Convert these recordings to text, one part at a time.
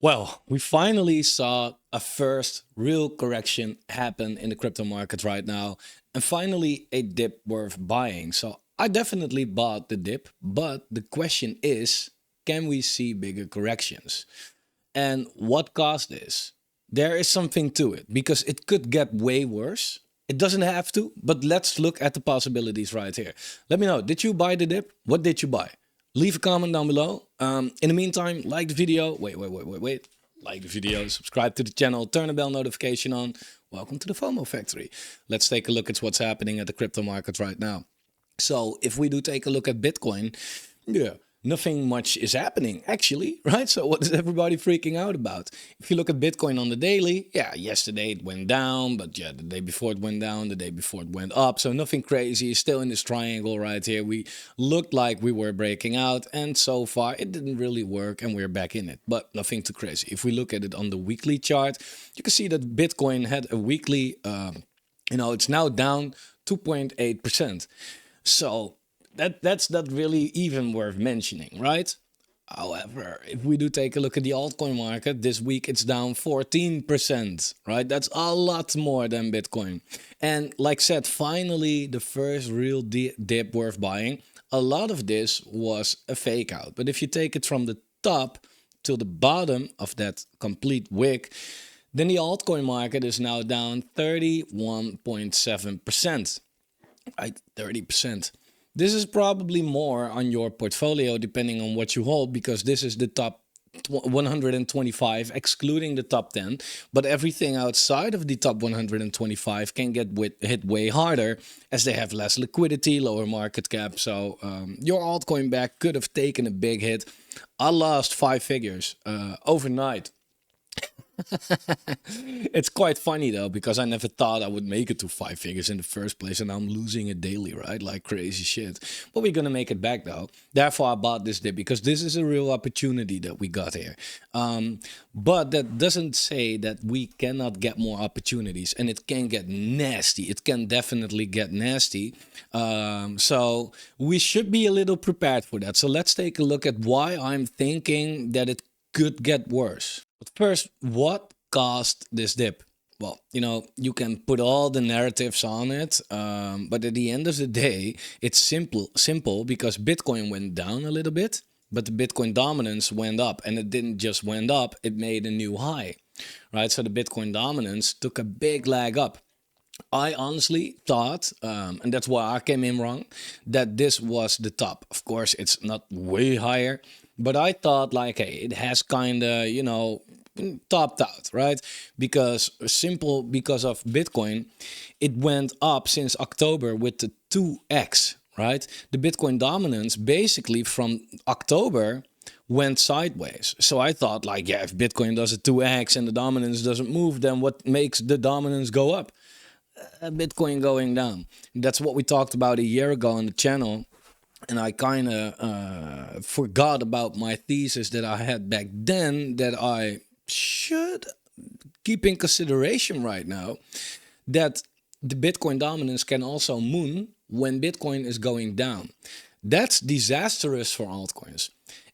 Well, we finally saw a first real correction happen in the crypto market right now, and finally a dip worth buying. So I definitely bought the dip, but the question is, can we see bigger corrections? And what caused this? There is something to it because it could get way worse. It doesn't have to, but let's look at the possibilities right here. Let me know, did you buy the dip? What did you buy? Leave a comment down below. In the meantime, like the video. Wait. Like the video, subscribe to the channel, turn the bell notification on. Welcome to the Fomo Factory. Let's take a look at what's happening at the crypto market right now. So if we do take a look at Bitcoin, yeah, nothing much is happening actually, right? So what is everybody freaking out about? If you look at Bitcoin on the daily, yeah, yesterday it went down, but yeah, the day before it went down, the day before it went up. So nothing crazy, still in this triangle right here. We looked like we were breaking out, and so far it didn't really work, and we're back in it, but nothing too crazy. If we look at it on the weekly chart, you can see that Bitcoin had a weekly, it's now down 2.8%. So that's not really even worth mentioning, right? However, if we do take a look at the altcoin market, this week it's down 14%, right? That's a lot more than Bitcoin. And like said, finally, the first real dip worth buying. A lot of this was a fake out. But if you take it from the top to the bottom of that complete wick, then the altcoin market is now down 31.7%. Right, 30%. This is probably more on your portfolio depending on what you hold, because this is the top 125 excluding the top 10, but everything outside of the top 125 can get hit way harder as they have less liquidity, lower market cap. So your altcoin back could have taken a big hit. I lost 5 figures overnight. It's quite funny though, because I never thought I would make it to 5 figures in the first place, and I'm losing it daily, right? Like crazy shit. But we're gonna make it back though. Therefore, I bought this dip because this is a real opportunity that we got here. But that doesn't say that we cannot get more opportunities, and it can get nasty. It can definitely get nasty. So we should be a little prepared for that. So let's take a look at why I'm thinking that it could get worse. But first, what caused this dip? Well, you can put all the narratives on it, but at the end of the day, it's simple because Bitcoin went down a little bit, but the Bitcoin dominance went up, and it didn't just went up; it made a new high, right? So the Bitcoin dominance took a big leg up. I honestly thought, and that's why I came in wrong, that this was the top. Of course, it's not way higher, but I thought like, hey, it has kind of, topped out, right? Because of Bitcoin, it went up since October with the 2x, right? The Bitcoin dominance basically from October went sideways. So I thought like, yeah, if Bitcoin does a 2x and the dominance doesn't move, then what makes the dominance go up? Bitcoin going down. That's what we talked about a year ago on the channel. And I kind of forgot about my thesis that I had back then that I should keep in consideration right now, that the Bitcoin dominance can also moon when Bitcoin is going down. That's disastrous for altcoins.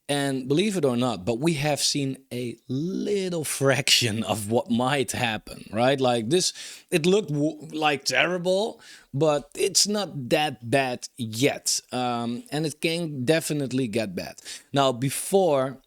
And believe it or not, but we have seen a little fraction of what might happen, right? Like this, it looked like terrible, but it's not that bad yet. And it can definitely get bad. Now, before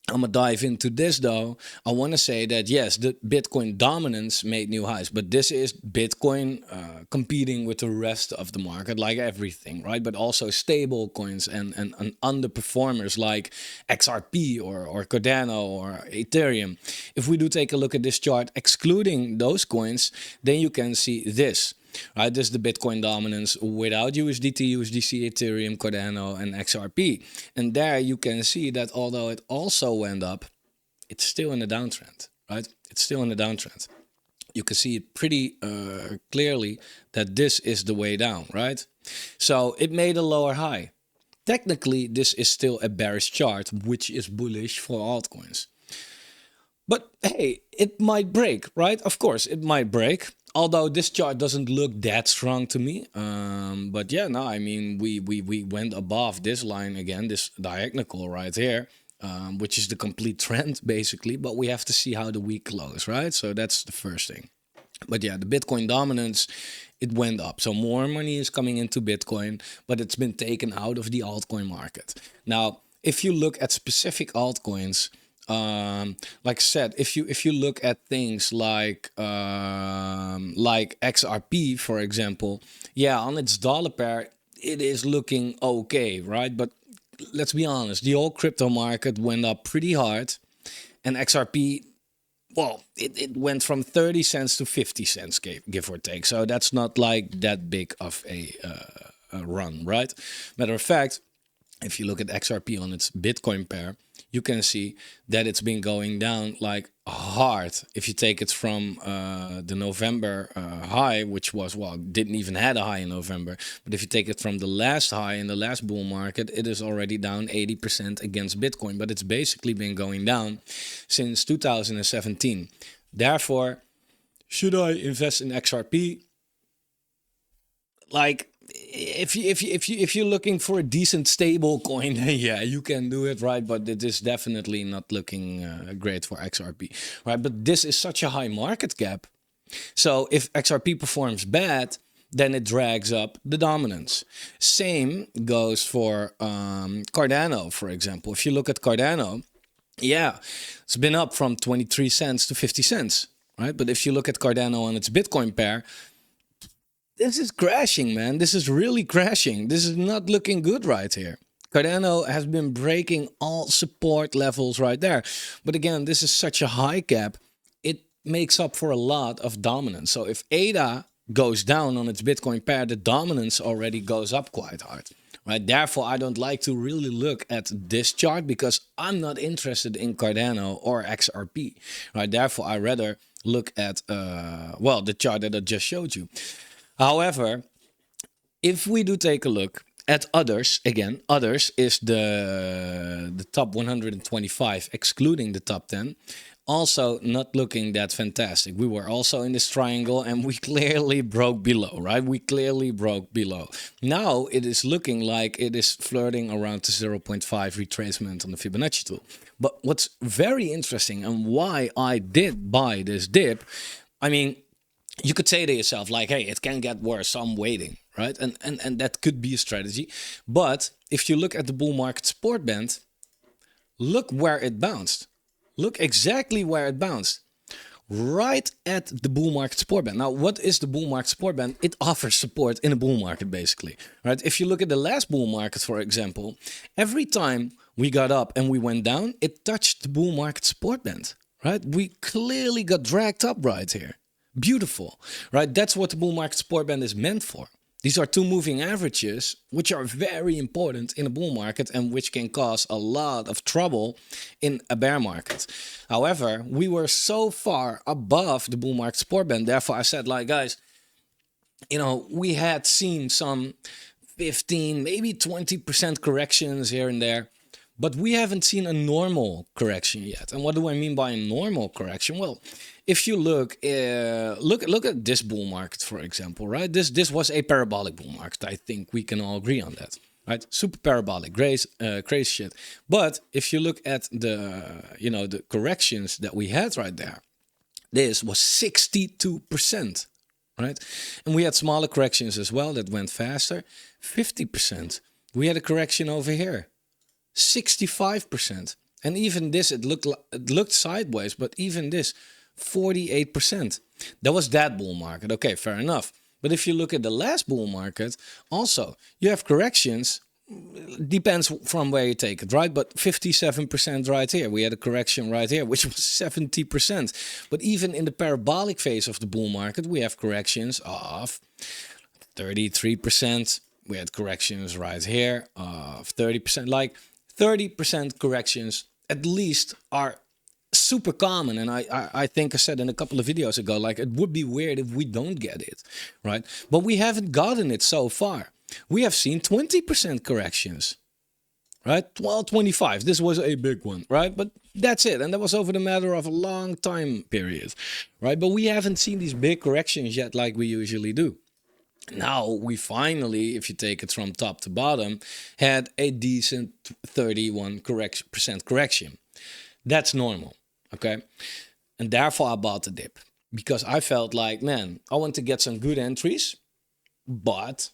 I'm gonna dive into this though, I want to say that yes, the Bitcoin dominance made new highs, but this is Bitcoin competing with the rest of the market, like everything, right? But also stable coins and underperformers like XRP or Cardano or Ethereum. If we do take a look at this chart, excluding those coins, then you can see this. Right, this is the Bitcoin dominance without USDT, USDC, Ethereum, Cardano, and XRP. And there you can see that although it also went up, it's still in a downtrend, right? It's still in a downtrend. You can see it pretty clearly that this is the way down, right? So it made a lower high. Technically, this is still a bearish chart, which is bullish for altcoins. But hey, it might break, right? Of course, it might break. Although this chart doesn't look that strong to me. But yeah, no, I mean, we went above this line again, this diagonal right here. which is the complete trend basically. But we have to see how the week closes, right? So that's the first thing. But yeah, the Bitcoin dominance, it went up. So more money is coming into Bitcoin, but it's been taken out of the altcoin market. Now, if you look at specific altcoins, like I said, if you look at things like XRP, for example, yeah, on its dollar pair, it is looking okay, right? But let's be honest, the whole crypto market went up pretty hard, and XRP, well, it went from 30 cents to 50 cents, give or take. So that's not like that big of a run, right? Matter of fact, if you look at XRP on its Bitcoin pair, you can see that it's been going down like hard. If you take it from the November high, which was, well, didn't even had a high in November. But if you take it from the last high in the last bull market, it is already down 80% against Bitcoin. But it's basically been going down since 2017. Therefore, should I invest in XRP? Like, if you're looking for a decent stable coin, yeah, you can do it, right? But it is definitely not looking great for XRP, right? But this is such a high market cap, so if XRP performs bad, then it drags up the dominance. Same goes for Cardano, for example. If you look at Cardano, yeah, it's been up from 23 cents to 50 cents, right? But if you look at Cardano on its Bitcoin pair, this is crashing, man. This is really crashing. This is not looking good right here. Cardano has been breaking all support levels right there. But again, this is such a high cap. It makes up for a lot of dominance. So if ADA goes down on its Bitcoin pair, the dominance already goes up quite hard. Right? Therefore, I don't like to really look at this chart because I'm not interested in Cardano or XRP. Right? Therefore, I rather look at, well, the chart that I just showed you. However, if we do take a look at others, again, others is the top 125, excluding the top 10, also not looking that fantastic. We were also in this triangle and we clearly broke below, right? We clearly broke below. Now it is looking like it is flirting around the 0.5 retracement on the Fibonacci tool. But what's very interesting and why I did buy this dip, I mean, you could say to yourself, like, hey, it can get worse, so I'm waiting, right? And that could be a strategy. But if you look at the bull market support band, look where it bounced. Look exactly where it bounced. Right at the bull market support band. Now, what is the bull market support band? It offers support in a bull market, basically, right? If you look at the last bull market, for example, every time we got up and we went down, it touched the bull market support band, right? We clearly got dragged up right here. Beautiful, right? That's what the bull market support band is meant for. These are two moving averages, which are very important in a bull market and which can cause a lot of trouble in a bear market. However, we were so far above the bull market support band. Therefore, I said, like, guys, you know, we had seen some 15, maybe 20% corrections here and there. But we haven't seen a normal correction yet. And what do I mean by a normal correction? Well, if you look at this bull market, for example, right? This was a parabolic bull market. I think we can all agree on that, right? Super parabolic, crazy shit. But if you look at the corrections that we had right there, this was 62%, right? And we had smaller corrections as well that went faster, 50%. We had a correction over here, 65%. And even this, it looked sideways, but even this, 48%. That was that bull market. Okay, fair enough. But if you look at the last bull market, also, you have corrections. Depends from where you take it, right? But 57% right here. We had a correction right here, which was 70%. But even in the parabolic phase of the bull market, we have corrections of 33%. We had corrections right here of 30%. Like 30% corrections at least are super common. And I think I said in a couple of videos ago, like, it would be weird if we don't get it, right? But we haven't gotten it so far. We have seen 20% corrections, right? Well, 25. This was a big one, right? But that's it. And that was over the matter of a long time period, right? But we haven't seen these big corrections yet like we usually do. Now we finally, if you take it from top to bottom, had a decent 31% correction. That's normal, okay? And therefore I bought the dip because I felt like, man, I want to get some good entries, but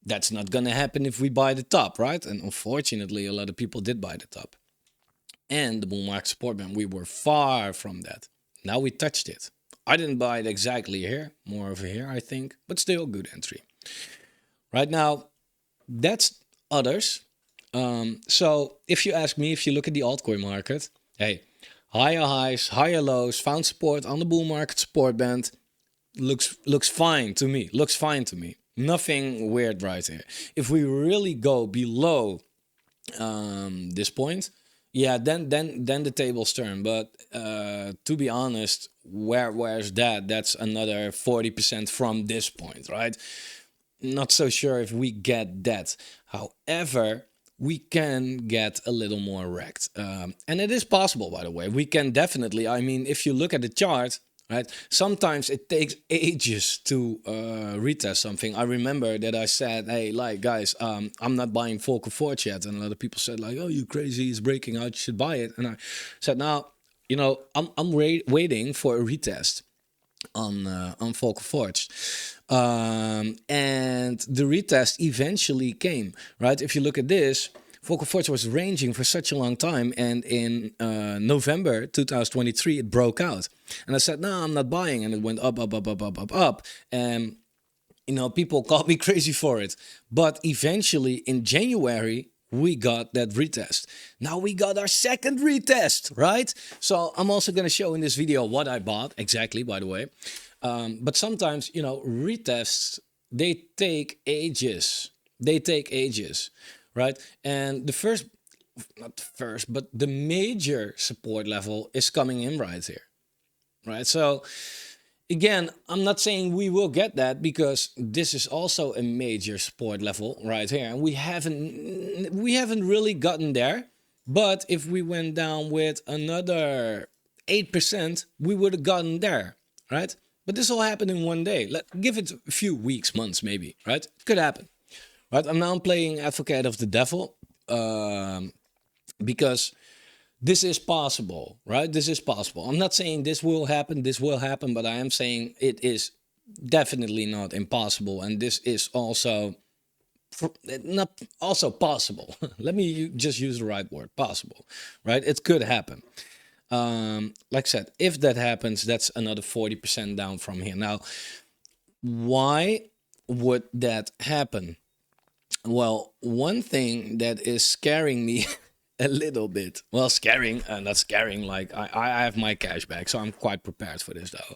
that's not going to happen if we buy the top, right? And unfortunately, a lot of people did buy the top. And the bull market support band, we were far from that. Now we touched it. I didn't buy it exactly here, more over here, I think, but still good entry. Right now, that's others. So if you ask me, if you look at the altcoin market, hey, higher highs, higher lows, found support on the bull market support band, looks fine to me. Looks fine to me. Nothing weird right here. If we really go below this point, yeah, then the tables turn. But to be honest, where's that? That's another 40% from this point, right? Not so sure if we get that. However, we can get a little more wrecked. And it is possible, by the way. We can definitely, I mean, if you look at the chart, right, sometimes it takes ages to retest something. I remember that I said, hey, like, guys, I'm not buying Fomo Factory yet. And a lot of people said, like, oh, you crazy, it's breaking out, you should buy it. And I said, now, you know, I'm waiting for a retest on Fomo Factory. And the retest eventually came, right? If you look at this, Fomo Factory was ranging for such a long time, and in November 2023 it broke out, and I said, no, I'm not buying, and it went up, and you know, people called me crazy for it, but eventually in January we got that retest. Now we got our second retest, right? So I'm also going to show in this video what I bought exactly, by the way. But sometimes, you know, retests, they take ages. They take ages, right? And the first, not the first, but the major support level is coming in right here, right? So again, I'm not saying we will get that because this is also a major support level right here. And we haven't really gotten there. But if we went down with another 8%, we would have gotten there, right? But this all happened in one day. Give it a few weeks, months, maybe, right? It could happen, right? I'm playing advocate of the devil because this is possible, right? This is possible. I'm not saying this will happen, but I am saying it is definitely not impossible. And this is also not also possible. Let me just use the right word, possible, right? It could happen. Like I said, if that happens, that's another 40% down from here. Now, why would that happen? Well, one thing that is scaring me a little bit. Well, scaring, not scaring, like I have my cash back, so I'm quite prepared for this though.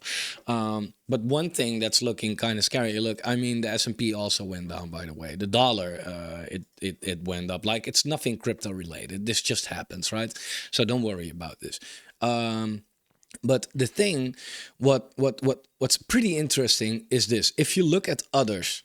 But one thing that's looking kind of scary, look, I mean, the S&P also went down, by the way. The dollar, it went up. Like, it's nothing crypto related. This just happens, right? So don't worry about this. But the thing, what's pretty interesting is this. If you look at others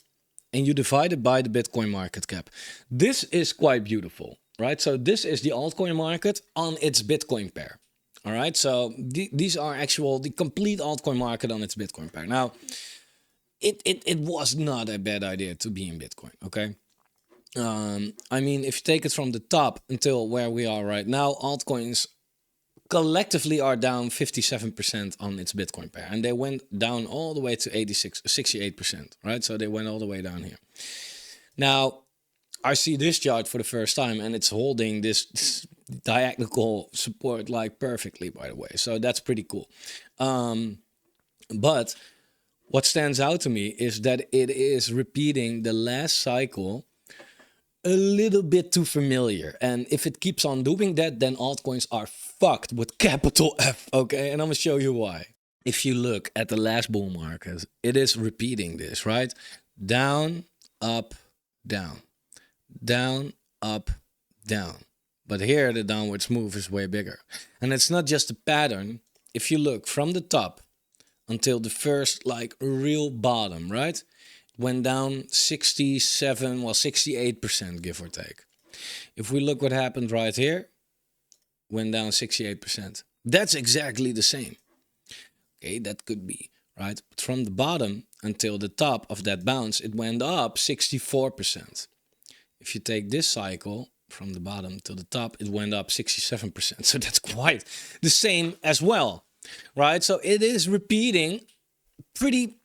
and you divide it by the Bitcoin market cap, this is quite beautiful, right? So this is the altcoin market on its Bitcoin pair. All right. So these are the complete altcoin market on its Bitcoin pair. Now, it was not a bad idea to be in Bitcoin. Okay. I mean, if you take it from the top until where we are right now, altcoins collectively are down 57% on its Bitcoin pair. And they went down all the way to 68%, right? So they went all the way down here. Now, I see this chart for the first time, and it's holding this diagonal support like perfectly, by the way. So that's pretty cool. But what stands out to me is that it is repeating the last cycle a little bit too familiar. And if it keeps on doing that, then altcoins are fucked with capital F, okay? And I'm gonna show you why. If you look at the last bull market, it is repeating this, right? Down, up, down. Down, up, down. But here the downwards move is way bigger. And it's not just a pattern. If you look from the top until the first like real bottom, right? Went down 67, well 68%, give or take. If we look what happened right here, went down 68%. That's exactly the same. Okay, that could be, right? But from the bottom, until the top of that bounce, it went up 64%. If you take this cycle from the bottom to the top, it went up 67%. So that's quite the same as well, right? So it is repeating pretty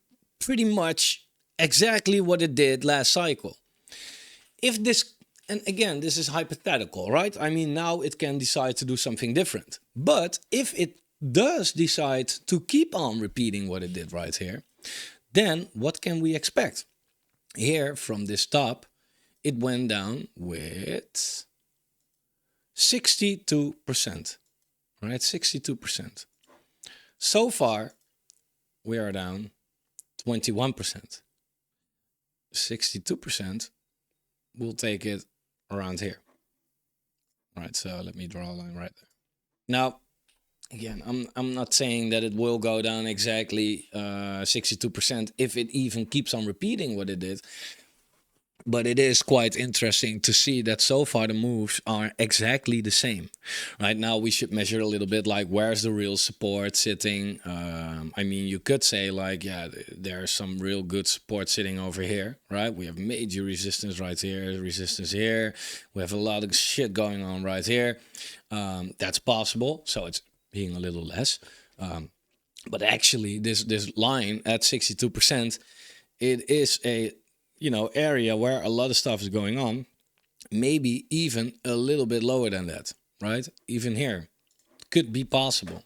much exactly what it did last cycle. If this, and again, this is hypothetical, right? I mean, now it can decide to do something different. But if it does decide to keep on repeating what it did right here, then what can we expect? Here from this top, it went down with 62%, right? 62%. So far, we are down 21%. 62%, we'll take it around here. Right, so let me draw a line right there. Now, again, I'm not saying that it will go down exactly 62% if it even keeps on repeating what it did. But it is quite interesting to see that so far the moves are exactly the same. Right now we should measure a little bit like where's the real support sitting. I mean, you could say like, yeah, there's some real good support sitting over here, right? We have major resistance right here, resistance here. We have a lot of shit going on right here. That's possible. So it's being a little less. But actually this line at 62%, it is a area where a lot of stuff is going on, maybe even a little bit lower than that, right? Even here, could be possible,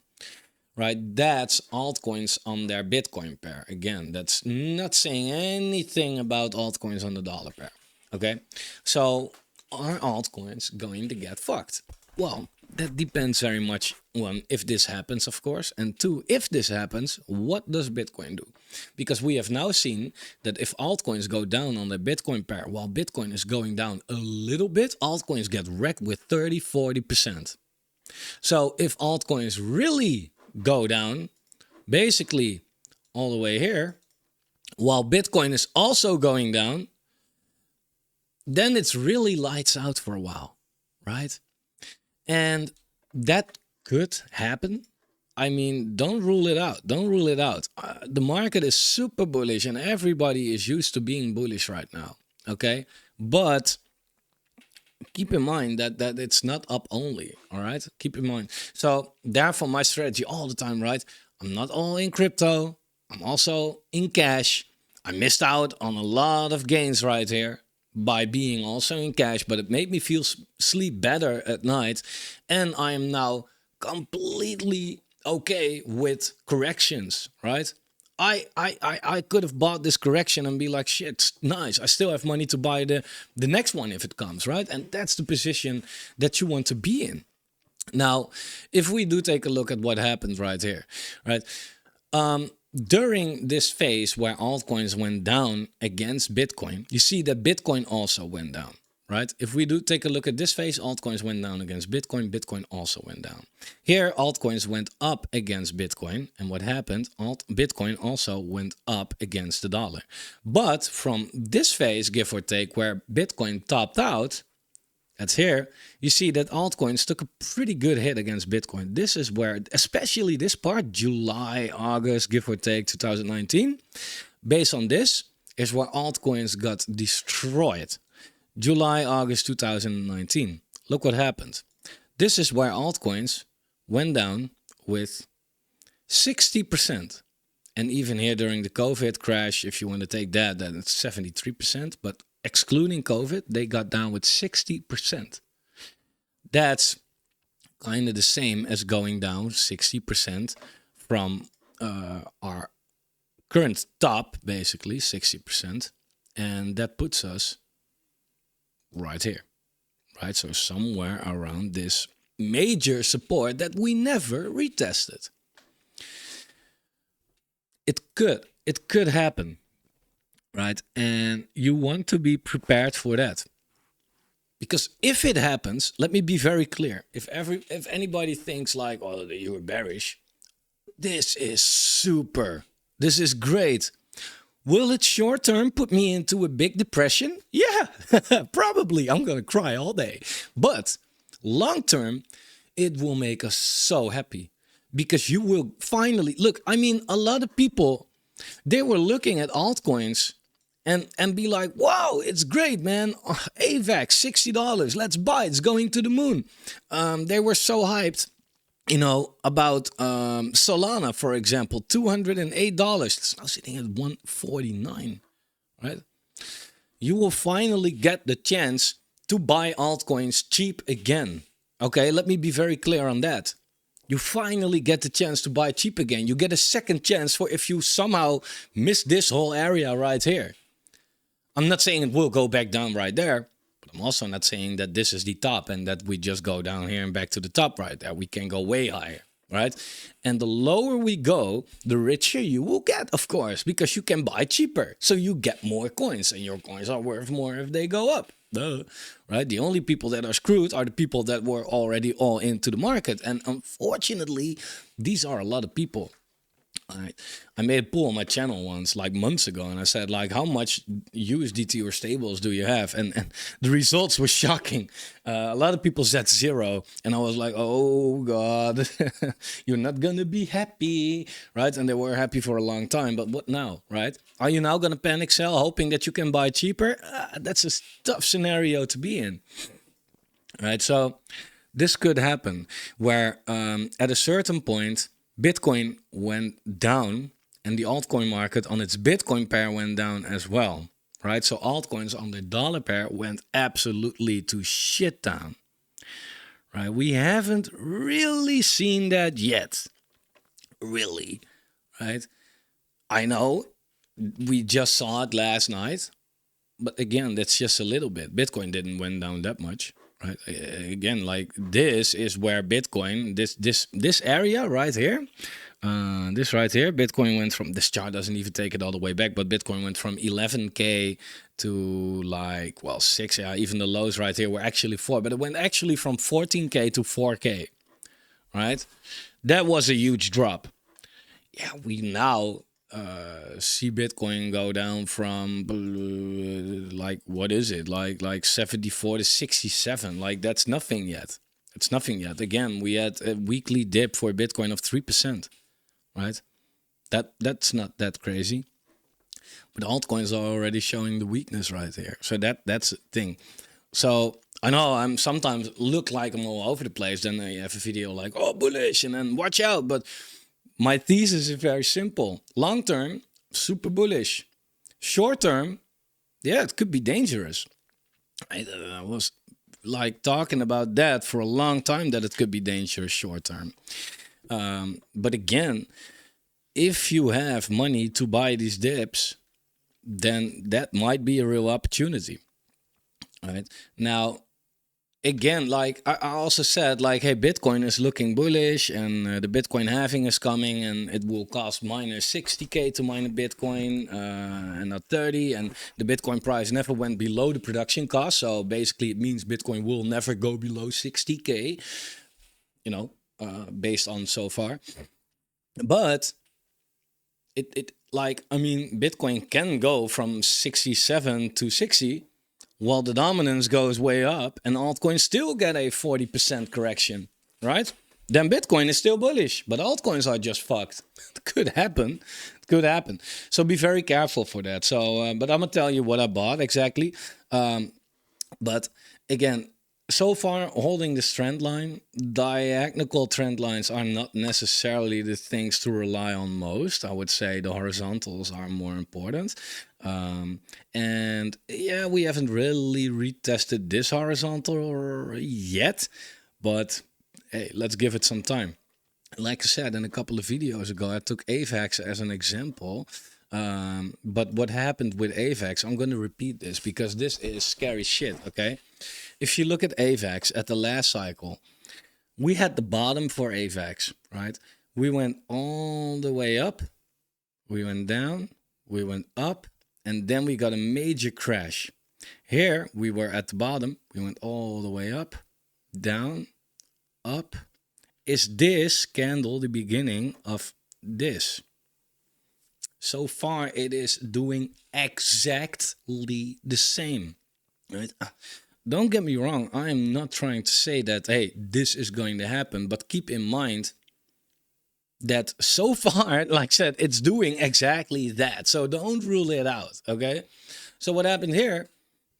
right? That's altcoins on their Bitcoin pair. Again, that's not saying anything about altcoins on the dollar pair, okay? So are altcoins going to get fucked? Well, that depends very much, one, if this happens, of course, and two, if this happens, what does Bitcoin do? Because we have now seen that if altcoins go down on the Bitcoin pair, while Bitcoin is going down a little bit, altcoins get wrecked with 30-40%. So if altcoins really go down, basically all the way here, while Bitcoin is also going down, then it's really lights out for a while, right? And that could happen. I mean, don't rule it out. Don't rule it out. The market is super bullish and everybody is used to being bullish right now. Okay. But keep in mind that it's not up only. All right. Keep in mind. So therefore my strategy all the time, right? I'm not all in crypto. I'm also in cash. I missed out on a lot of gains right here by being also in cash, but it made me feel sleep better at night. And I am now completely okay with corrections, right? I could have bought this correction and be like, shit, nice. I still have money to buy the next one if it comes, right? And that's the position that you want to be in. Now, if we do take a look at what happened right here, right? During this phase where altcoins went down against Bitcoin, you see that Bitcoin also went down, right? If we do take a look at this phase, altcoins went down against Bitcoin, Bitcoin also went down. Here, altcoins went up against Bitcoin, and what happened? Bitcoin also went up against the dollar. But from this phase, give or take, where Bitcoin topped out, that's here, you see that altcoins took a pretty good hit against Bitcoin. This is where, especially this part, July, August, give or take 2019, based on this, is where altcoins got destroyed. July, August 2019. Look what happened. This is where altcoins went down with 60%. And even here during the COVID crash, if you want to take that, then it's 73%. But excluding COVID, they got down with 60%. That's kind of the same as going down 60% from our current top, basically 60%. And that puts us right here, right? So somewhere around this major support that we never retested. It could happen. Right? And you want to be prepared for that. Because if it happens, let me be very clear. If anybody thinks like, oh, you're bearish, this is super. This is great. Will it short term put me into a big depression? Yeah, probably. I'm going to cry all day. But long term, it will make us so happy. Because you will finally, look, I mean, a lot of people They were looking at altcoins and be like, wow, it's great, man. AVAX, $60. Let's buy. It's going to the moon. They were so hyped, about Solana, for example, $208. It's now sitting at $149, right? You will finally get the chance to buy altcoins cheap again. Okay, let me be very clear on that. You finally get the chance to buy cheap again. You get a second chance for if you somehow miss this whole area right here. I'm not saying it will go back down right there, but I'm also not saying that this is the top and that we just go down here and back to the top right there. We can go way higher, right? And the lower we go, the richer you will get, of course, because you can buy cheaper. So you get more coins, and your coins are worth more if they go up. Duh. Right? The only people that are screwed are the people that were already all into the market. And unfortunately, these are a lot of people. I made a poll on my channel once, like months ago, and I said, like, how much USDT or stables do you have? And the results were shocking. A lot of people said 0, and I was like, oh God, you're not gonna be happy, right? And they were happy for a long time, but what now, right? Are you now gonna panic sell, hoping that you can buy cheaper? That's a tough scenario to be in, right? So this could happen, where at a certain point, Bitcoin went down and the altcoin market on its Bitcoin pair went down as well, right? So altcoins on the dollar pair went absolutely to shit down, right? We haven't really seen that yet, really, right? I know we just saw it last night, but again, that's just a little bit. Bitcoin didn't went down that much. Right. Again, like this is where Bitcoin, this area right here, this right here, Bitcoin went from, this chart doesn't even take it all the way back, but Bitcoin went from 11K to like, well, 6. Yeah, even the lows right here were actually 4, but it went actually from 14K to 4K, right? That was a huge drop. Yeah, we now see Bitcoin go down from like, what is it, like 74 to 67. Like, that's nothing yet. It's nothing yet. Again, we had a weekly dip for Bitcoin of 3%, right? That's not that crazy, but altcoins are already showing the weakness right here. So that's the thing. So I know I'm sometimes look like I'm all over the place. Then you have a video like, oh, bullish, and then watch out. But my thesis is very simple. Long term, super bullish. Short term, yeah, it could be dangerous. I was like talking about that for a long time, that it could be dangerous short term. But again, if you have money to buy these dips, then that might be a real opportunity. All right. Now, again, like I also said, like, hey, Bitcoin is looking bullish, and the Bitcoin halving is coming, and it will cost miners 60K to mine a Bitcoin, and not 30. And the Bitcoin price never went below the production cost. So basically, it means Bitcoin will never go below 60K, based on so far. But it like, I mean, Bitcoin can go from 67 to 60, while the dominance goes way up, and altcoins still get a 40% correction, right? Then Bitcoin is still bullish, but altcoins are just fucked. It could happen. It could happen. So be very careful for that. So, but I'm gonna tell you what I bought exactly. But again, so far holding this trend line, diagonal trend lines are not necessarily the things to rely on most. I would say the horizontals are more important. And yeah, we haven't really retested this horizontal yet, but hey, let's give it some time. Like I said in a couple of videos ago, I took AVAX as an example. But what happened with AVAX, I'm going to repeat this because this is scary shit, okay? If you look at AVAX at the last cycle, we had the bottom for AVAX, right? We went all the way up, we went down, we went up, and then we got a major crash. Here, we were at the bottom, we went all the way up, down, up. Is this candle the beginning of this? So far, it is doing exactly the same, right? Don't get me wrong, I am not trying to say that, hey, this is going to happen, but keep in mind, that so far, like I said, it's doing exactly that. So don't rule it out, okay? So what happened here?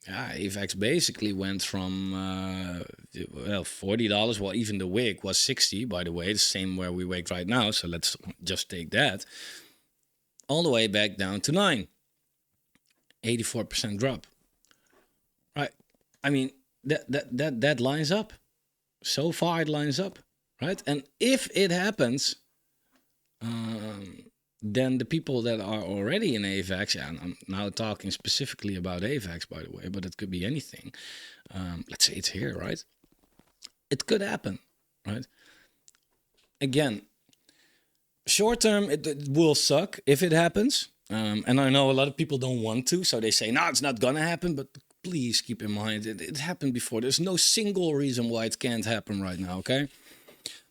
Yeah, AVAX basically went from well, $40. Well, even the wick was 60, by the way, the same where we wick right now. So let's just take that all the way back down to 9. 84% drop. Right? I mean, that lines up. So far, it lines up, right? And if it happens, then the people that are already in AVAX, and I'm now talking specifically about AVAX, by the way, but it could be anything. Let's say it's here, right? It could happen, right? Again, short term, it will suck if it happens. And I know a lot of people don't want to, so they say, no, it's not gonna happen, but please keep in mind, it happened before. There's no single reason why it can't happen right now, okay?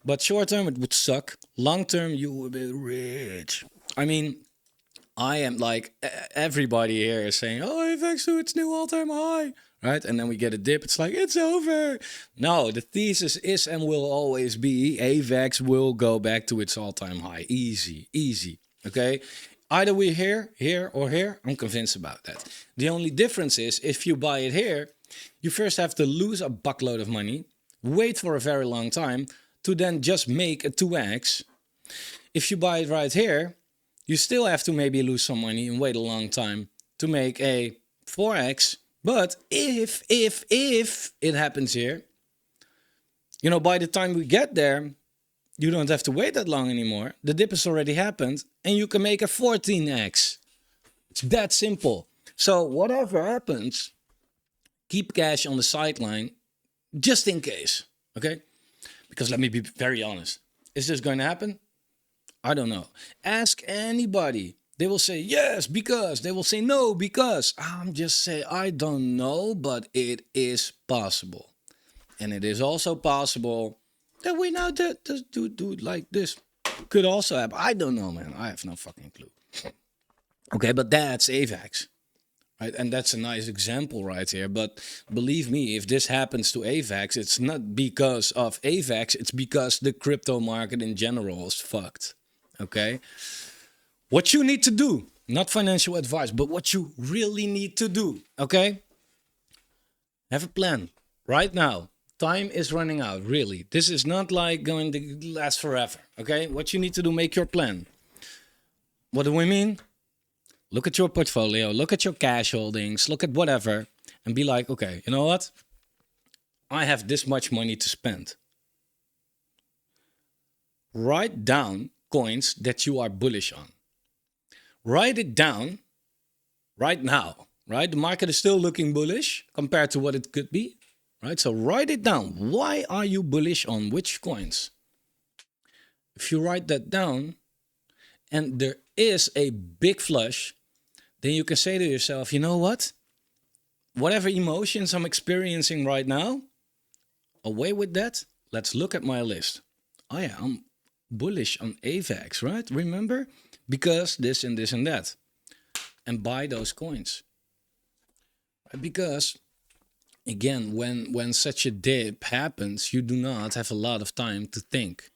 But short term, it would suck. Long term, you will be rich. I mean, I am like, everybody here is saying, oh, AVAX to its new all-time high, right? And then we get a dip. It's like, it's over. No, the thesis is and will always be AVAX will go back to its all-time high. Easy, easy, okay? Either we're here, or here. I'm convinced about that. The only difference is if you buy it here, you first have to lose a buckload of money, wait for a very long time to then just make a 2x. If you buy it right here, you still have to maybe lose some money and wait a long time to make a 4x. But if it happens here, you know, by the time we get there, you don't have to wait that long anymore. The dip has already happened and you can make a 14x. It's that simple. So whatever happens, keep cash on the sideline just in case, okay? Because let me be very honest. Is this going to happen? I don't know. Ask anybody. They will say yes, because. They will say no, because. I'm just saying, I don't know, but it is possible. And it is also possible that we now do it like this. Could also happen. I don't know, man. I have no fucking clue. Okay, but that's AVAX. Right, and that's a nice example right here. But believe me, if this happens to AVAX, it's not because of AVAX. It's because the crypto market in general is fucked. Okay? What you need to do, not financial advice, but what you really need to do, okay? Have a plan right now. Time is running out, really. This is not like going to last forever, okay? What you need to do, make your plan. What do we mean? Look at your portfolio, look at your cash holdings, look at whatever, and be like, okay, you know what? I have this much money to spend. Write down coins that you are bullish on. Write it down right now, right? The market is still looking bullish compared to what it could be, right? So write it down. Why are you bullish on which coins? If you write that down and there is a big flush, then you can say to yourself, you know what? Whatever emotions I'm experiencing right now, away with that. Let's look at my list. Oh yeah, I'm bullish on AVAX, right? Remember? Because this and this and that. And buy those coins. Because, again, when such a dip happens, you do not have a lot of time to think.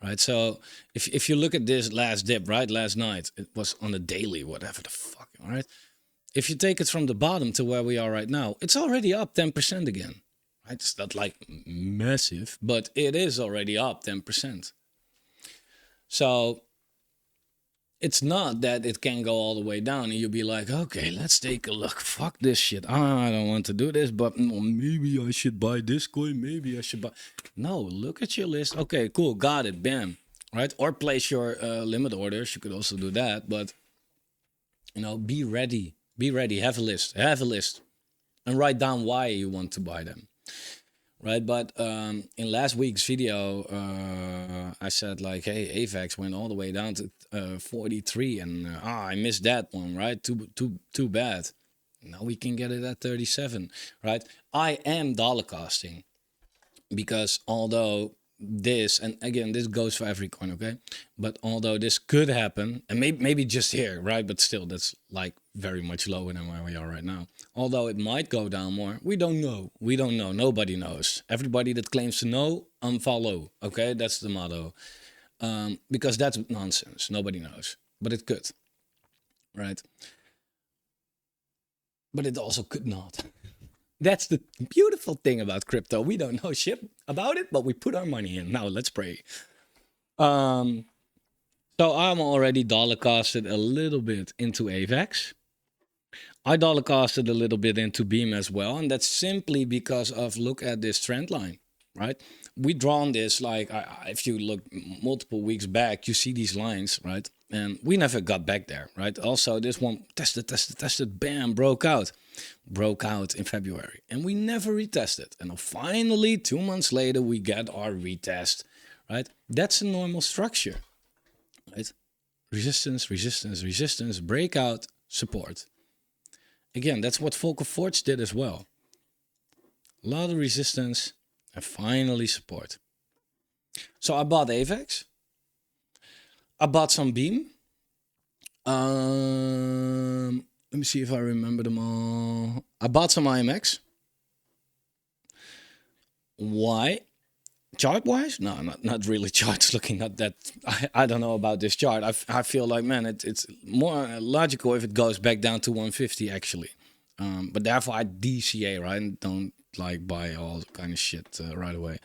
Right, so if you look at this last dip, right, last night, it was on a daily, whatever the fuck, all right? If you take it from the bottom to where we are right now, it's already up 10% again, right? It's not like massive, but it is already up 10%. So it's not that it can go all the way down and you'll be like, okay, let's take a look. Fuck this shit. I don't want to do this, but maybe I should buy this coin. Maybe I should buy. No, look at your list. Okay, cool. Got it. Bam. Right? Or place your limit orders. You could also do that. But, you know, be ready. Be ready. Have a list. Have a list. And write down why you want to buy them. Right, but in last week's video, I said like, hey, AVAX went all the way down to 43, and I missed that one, right? Too bad. Now we can get it at 37, right? I am dollar costing because although this, and again, this goes for every coin, okay? But although this could happen, and maybe just here, right? But still, that's like very much lower than where we are right now. Although it might go down more, we don't know. We don't know. Nobody knows. Everybody that claims to know, unfollow. Okay, that's the motto. because that's nonsense. Nobody knows, but it could, right? But it also could not. That's the beautiful thing about crypto. We don't know shit about it, but we put our money in. Now let's pray. Um, so I'm already dollar costed a little bit into AVAX. I dollar costed a little bit into Beam as well, and that's simply because of look at this trend line, right? We drawn this like if you look multiple weeks back, you see these lines, right? And we never got back there, right? Also, this one tested, bam, broke out in February, and we never retested. And finally, 2 months later, we get our retest, right? That's a normal structure, right? Resistance, resistance, resistance, breakout, support. Again, that's what Volker Forge did as well. A lot of resistance and finally support. So I bought AVAX. I bought some Beam. Let me see if I remember them all. I bought some IMX. Why? Chart-wise? No, not really charts. Looking at that, I don't know about this chart. I feel like, man, it's more logical if it goes back down to 150, actually. But therefore, I DCA, right? And don't like buy all kind of shit right away.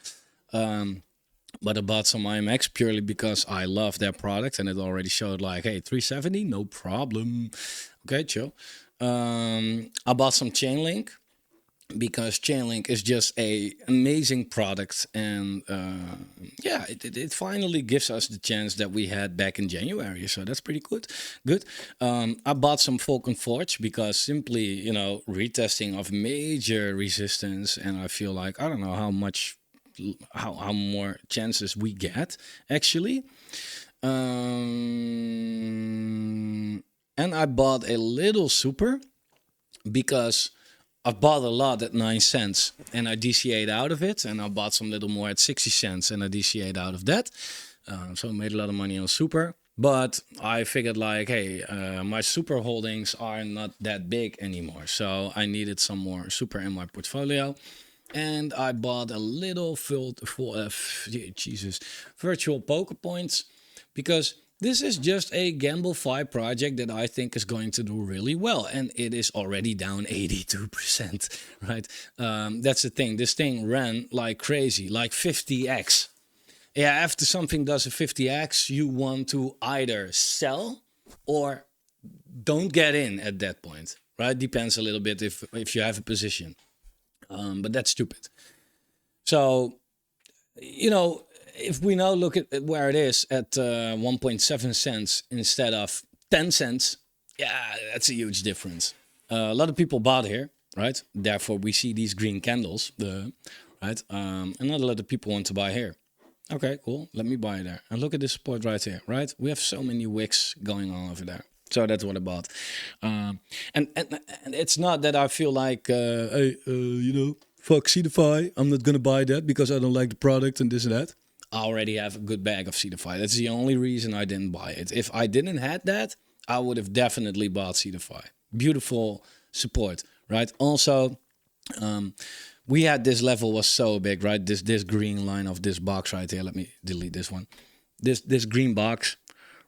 But I bought some IMX purely because I love their product, and it already showed like, hey, 370, no problem. Okay, chill. I bought some Chainlink, because Chainlink is just a amazing product, and yeah, it finally gives us the chance that we had back in January, so that's pretty good. I bought some Vulcan Forge because simply, you know, retesting of major resistance, and I feel like I don't know how much, how more chances we get actually. And I bought a little super because I bought a lot at 9 cents and I DCA'd out of it, and I bought some little more at 60 cents and I DCA'd out of that. So I made a lot of money on super, but I figured like, hey, my super holdings are not that big anymore. So I needed some more super in my portfolio. And I bought a little virtual poker points, because this is just a GambleFi project that I think is going to do really well. And it is already down 82%, right? That's the thing. This thing ran like crazy, like 50x. Yeah, after something does a 50x, you want to either sell or don't get in at that point, right? Depends a little bit if you have a position. But that's stupid. So, you know, if we now look at where it is at 1.7 cents instead of 10 cents, yeah, that's a huge difference. A lot of people bought here, right? Therefore, we see these green candles, right? And not a lot of people want to buy here. Okay, cool. Let me buy there. And look at this support right here, right? We have so many wicks going on over there. So that's what I bought. And it's not that I feel like, hey, you know, fuck CeDeFi. I'm not going to buy that because I don't like the product and this and that. I already have a good bag of CeDeFi. That's the only reason I didn't buy it. If I didn't have that, I would have definitely bought CeDeFi. Beautiful support, right? Also, we had this level was so big, right? This green line of this box right here. Let me delete this one. This green box,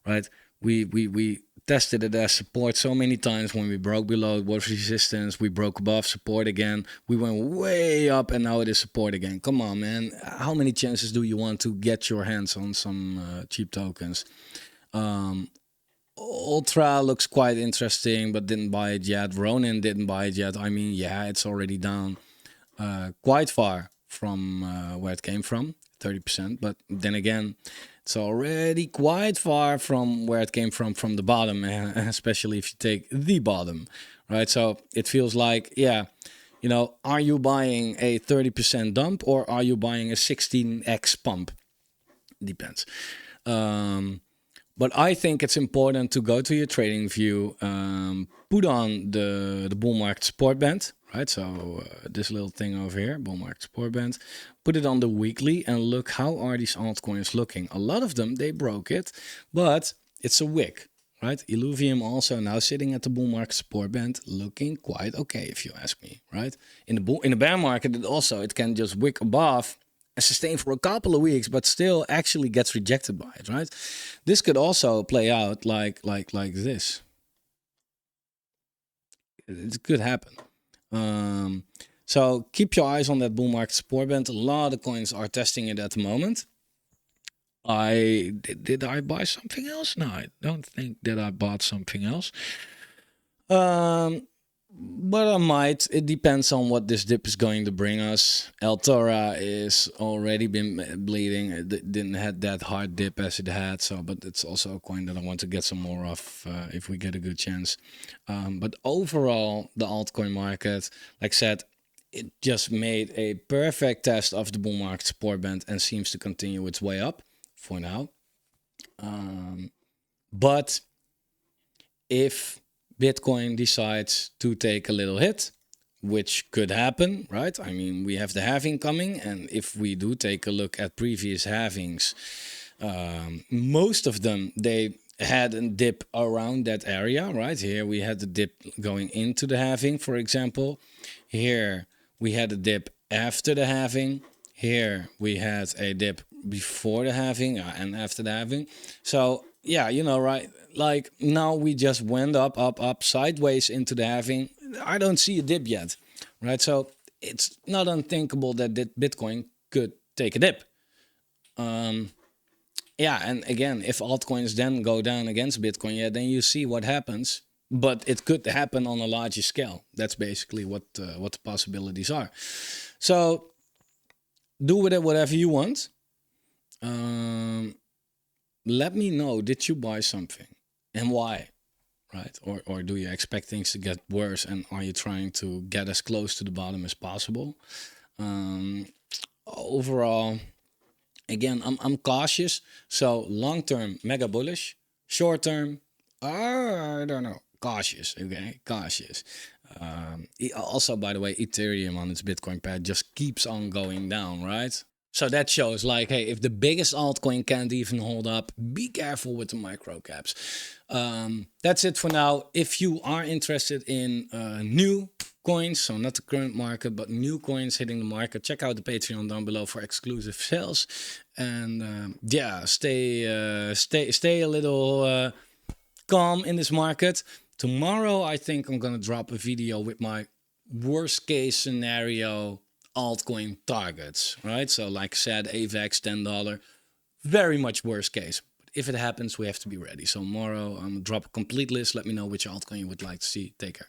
right? We tested it as support so many times. When we broke below, it was resistance. We broke above, support again. We went way up, and now it is support again. Come on, man. How many chances do you want to get your hands on some cheap tokens? Ultra looks quite interesting, but didn't buy it yet. Ronin didn't buy it yet. I mean, yeah, it's already down quite far from where it came from, 30%. But then again, it's already quite far from where it came from the bottom, especially if you take the bottom, right? So it feels like, yeah, you know, are you buying a 30% dump or are you buying a 16x pump? Depends. But I think it's important to go to your trading view, put on the bull market support band, right? So this little thing over here, bull market support band, put it on the weekly and look how are these altcoins looking. A lot of them, they broke it, but it's a wick, right? Illuvium also now sitting at the bull market support band, looking quite okay if you ask me, right? In the bear market, it can just wick above and sustain for a couple of weeks, but still actually gets rejected by it, right? This could also play out like this. It could happen. So keep your eyes on that bull market support band. A lot of coins are testing it at the moment. Did I buy something else? No, I don't think that I bought something else. But I might. It depends on what this dip is going to bring us. Altora is already been bleeding. It didn't had that hard dip as it had. So, but it's also a coin that I want to get some more of if we get a good chance. But overall, the altcoin market, like I said, it just made a perfect test of the bull market support band and seems to continue its way up for now. But if Bitcoin decides to take a little hit, which could happen, right? I mean, we have the halving coming, and if we do take a look at previous halvings, most of them, they had a dip around that area, right? Here we had the dip going into the halving, for example. Here we had a dip after the halving. Here we had a dip before the halving and after the halving. So yeah, you know, right? Like now we just went up sideways into the halving. I don't see a dip yet, right? So it's not unthinkable that Bitcoin could take a dip. Yeah, and again, if altcoins then go down against Bitcoin, yeah, then you see what happens. But it could happen on a larger scale. That's basically what the possibilities are. So do with it whatever you want. Let me know, did you buy something and why, right? Or do you expect things to get worse, and are you trying to get as close to the bottom as possible? Overall, again, I'm cautious. So long term, mega bullish. Short term, I don't know, cautious. Okay, cautious. Also, by the way, Ethereum on its Bitcoin path just keeps on going down, right? So that shows like, hey, if the biggest altcoin can't even hold up, be careful with the micro caps. That's it for now. If you are interested in new coins, so not the current market, but new coins hitting the market, check out the Patreon down below for exclusive sales. And yeah, stay a little calm in this market. Tomorrow, I think I'm gonna drop a video with my worst case scenario altcoin targets, right? So like I said, AVAX $10, very much worst case. But if it happens, we have to be ready. So tomorrow I'm gonna drop a complete list. Let me know which altcoin you would like to see. Take care.